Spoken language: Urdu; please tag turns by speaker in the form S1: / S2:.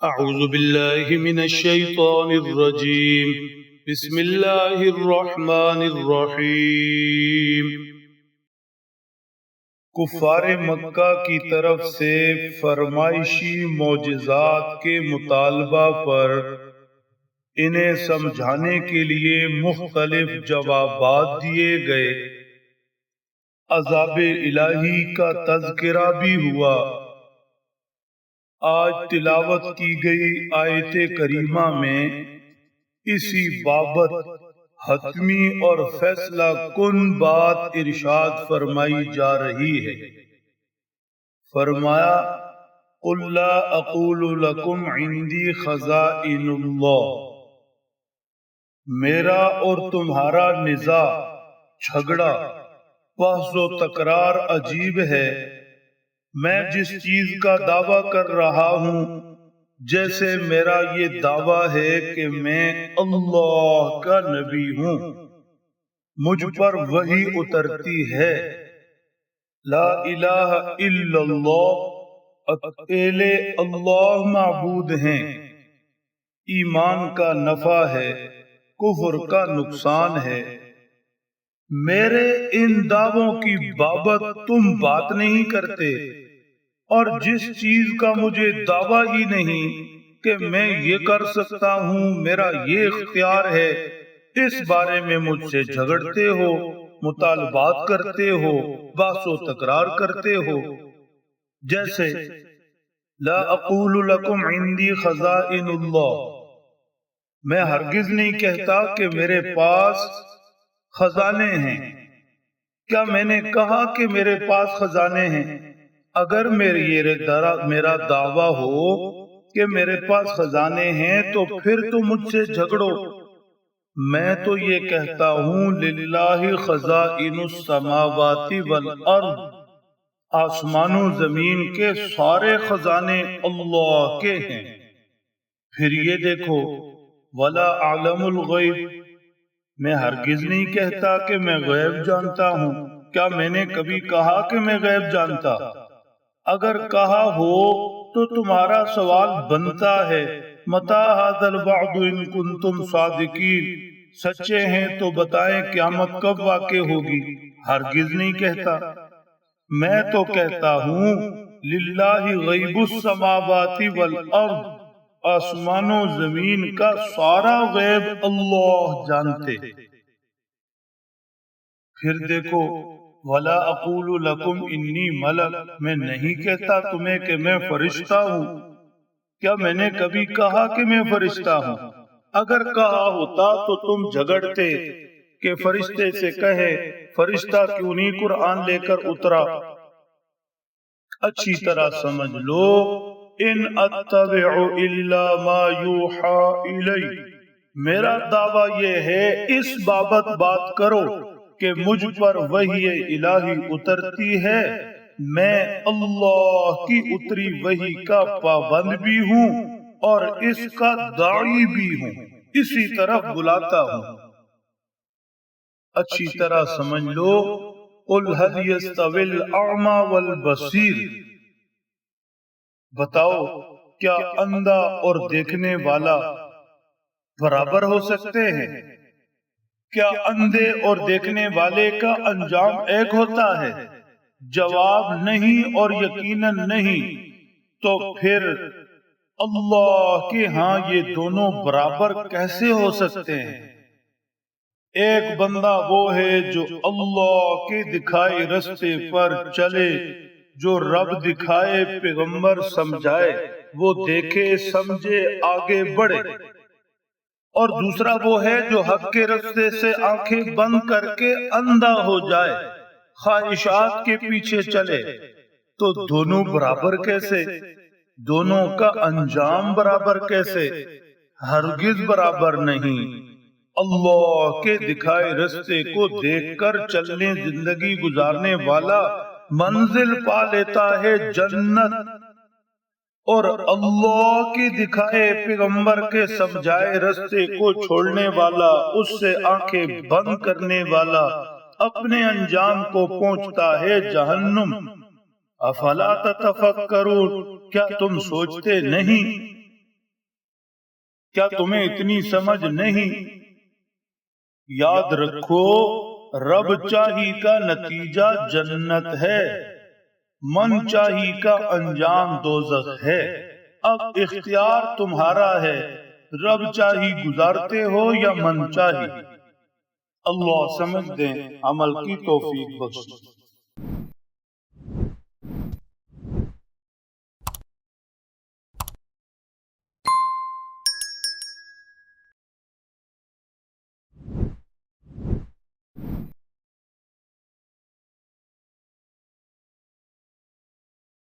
S1: أعوذ بالله من الشيطان الرجيم بسم الله الرحمن الرحيم کفار مکہ کی طرف سے فرمائشی معجزات کے مطالبہ پر انہیں سمجھانے کے لیے مختلف جوابات دیے گئے۔ عذاب الہی کا تذکرہ بھی ہوا۔ آج تلاوت کی گئی آیت کریمہ میں اسی بابت حتمی اور فیصلہ کن بات ارشاد فرمائی جا رہی ہے۔ فرمایا قُلْ لَا أَقُولُ لَكُمْ عِنْدِي خَزَائِنُ اللَّهِ، میرا اور تمہارا نزاع، جھگڑا، بحث و تکرار عجیب ہے۔ میں جس چیز کا دعویٰ کر رہا ہوں، جیسے میرا یہ دعویٰ ہے کہ میں اللہ کا نبی ہوں، مجھ پر وحی اترتی ہے۔ لا الہ الا اللہ، اکیلے اللہ معبود ہیں۔ ایمان کا نفع ہے، کفر کا نقصان ہے۔ میرے ان دعووں کی بابت تم بات نہیں کرتے، اور جس چیز کا مجھے دعویٰ ہی نہیں کہ میں یہ کر سکتا ہوں، میرا یہ اختیار ہے، اس بارے میں مجھ سے جھگڑتے ہو، مطالبات کرتے ہو، بحث و تکرار کرتے ہو۔ جیسے لا اقول لکم عندی خزائن اللہ، میں ہرگز نہیں کہتا کہ میرے پاس خزانے ہیں۔ کیا میں نے کہا کہ میرے پاس خزانے ہیں؟ اگر میرا دعویٰ ہو کہ میرے پاس خزانے ہیں تو پھر تو مجھ سے جھگڑو۔ میں تو یہ کہتا ہوں للہ خزائن السماوات والارض، آسمان و زمین کے سارے خزانے اللہ کے ہیں۔ پھر یہ دیکھو ولا اعلم الغیب، میں ہرگز نہیں کہتا کہ میں غیب جانتا ہوں۔ کیا میں نے کبھی کہا کہ میں غیب جانتا؟ اگر کہا ہو تو تمہارا سوال بنتا ہے متی ھذا الوعد ان کنتم صادقین، سچے ہیں تو بتائیں قیامت کب واقع ہوگی۔ ہرگز نہیں کہتا۔ میں تو کہتا ہوں للہ غیب السماوات والارض، آسمان و زمین کا سارا غیب اللہ جانتے۔ پھر دیکھو وَلَا أَقُولُ لَكُمْ إِنِّي مَلَكٌ، میں نہیں کہتا تمہیں کہ میں فرشتہ ہوں۔ کیا میں نے کبھی کہا کہ میں فرشتہ ہوں؟ اگر کہا ہوتا تو تم جھگڑتے کہ فرشتے سے کہے فرشتہ کیوں نہیں قرآن لے کر اترا۔ اچھی طرح سمجھ لو ان اتبع الا ما یوحى الی، میرا دعویٰ یہ ہے اس بابت بات کرو کہ مجھ پر وحی الہی اترتی ہے، میں اللہ کی اتری وحی کا پابند بھی ہوں اور اس کا داعی بھی ہوں، اسی طرف بلاتا ہوں۔ اچھی طرح سمجھ لو قل هل يستوي الاعمى والبصیر، بتاؤ کیا اندھا اور دیکھنے والا برابر ہو سکتے ہیں؟ کیا اندھے اور دیکھنے والے کا انجام ایک ہوتا ہے؟ جواب نہیں اور یقیناً نہیں۔ تو پھر اللہ کے ہاں یہ دونوں برابر کیسے ہو سکتے ہیں؟ ایک بندہ وہ ہے جو اللہ کے دکھائے رستے پر چلے، جو رب دکھائے پیغمبر سمجھائے، وہ دیکھے سمجھے آگے بڑھے، اور دوسرا وہ ہے جو حق کے رستے سے آنکھیں بند کر کے اندھا ہو جائے، خواہشات کے پیچھے چلے۔ تو دونوں برابر کیسے؟ دونوں کا انجام برابر کیسے؟ ہرگز برابر نہیں۔ اللہ کے دکھائے رستے کو دیکھ کر چلنے زندگی گزارنے والا منزل پا لیتا ہے جنت، اور اللہ کی دکھائے پیغمبر کے سمجھائے رستے کو چھوڑنے والا، اس سے آنکھیں بند کرنے والا اپنے انجام کو پہنچتا ہے جہنم۔ افلا تتفکرون، کیا تم سوچتے نہیں؟ کیا تمہیں اتنی سمجھ نہیں؟ یاد رکھو رب چاہی کا نتیجہ جنت ہے، من چاہی کا انجام دوزخ ہے۔ اب اختیار تمہارا ہے، رب چاہی گزارتے ہو یا من چاہی۔ اللہ سمجھ دیں، عمل کی توفیق بخشے۔